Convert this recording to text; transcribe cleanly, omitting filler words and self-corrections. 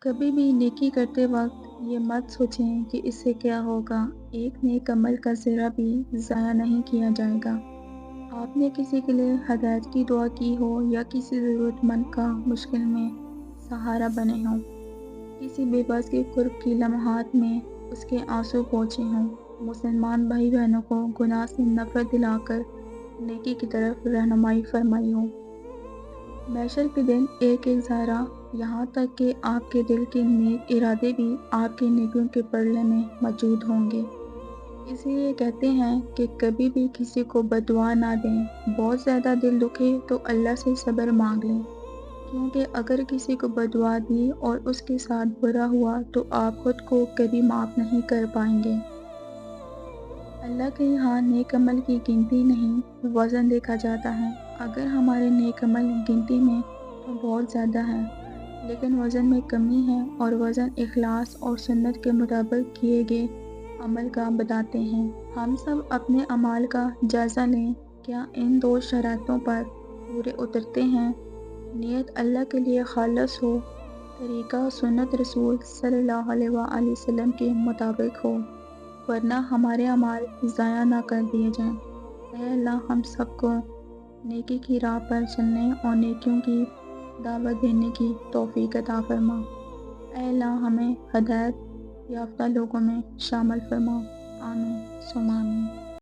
کبھی بھی نیکی کرتے وقت یہ مت سوچیں کہ اس سے کیا ہوگا۔ ایک نیک عمل کا ذرہ بھی ضائع نہیں کیا جائے گا۔ آپ نے کسی کے لیے ہدایت کی دعا کی ہو یا کسی ضرورت مند کا مشکل میں سہارا بنے ہوں، کسی بے بس کے قرب کی لمحات میں اس کے آنسو پہنچے ہوں، مسلمان بھائی بہنوں کو گناہ سے نفرت دلا کر نیکی کی طرف رہنمائی فرمائی ہو۔ محشر کے دن ایک ایک ذرہ، یہاں تک کہ آپ کے دل کے نیک ارادے بھی آپ کی نیکیوں کے پلڑے میں موجود ہوں گے۔ اس لیے کہتے ہیں کہ کبھی بھی کسی کو بد دعا نہ دیں۔ بہت زیادہ دل دکھے تو اللہ سے صبر مانگ لیں، کیونکہ اگر کسی کو بد دعا دی اور اس کے ساتھ برا ہوا تو آپ خود کو کبھی معاف نہیں کر پائیں گے۔ اللہ کے یہاں نیک عمل کی گنتی نہیں، وزن دیکھا جاتا ہے۔ اگر ہمارے نیک عمل گنتی میں تو بہت زیادہ ہیں، لیکن وزن میں کمی ہے، اور وزن اخلاص اور سنت کے مطابق کیے گئے عمل کا بتاتے ہیں۔ ہم سب اپنے اعمال کا جائزہ لیں، کیا ان دو شرائطوں پر پورے اترتے ہیں؟ نیت اللہ کے لیے خالص ہو، طریقہ سنت رسول صلی اللہ علیہ وآلہ وسلم کے مطابق ہو، ورنہ ہمارے اعمال ضائع نہ کر دیے جائیں۔ اے اللہ، ہم سب کو نیکی کی راہ پر چلنے اور نیکیوں کی دعوت دینے کی توفیق عطا فرما۔ اے اللہ، ہمیں ہدایت یافتہ لوگوں میں شامل فرما۔ آمین ثم آمین۔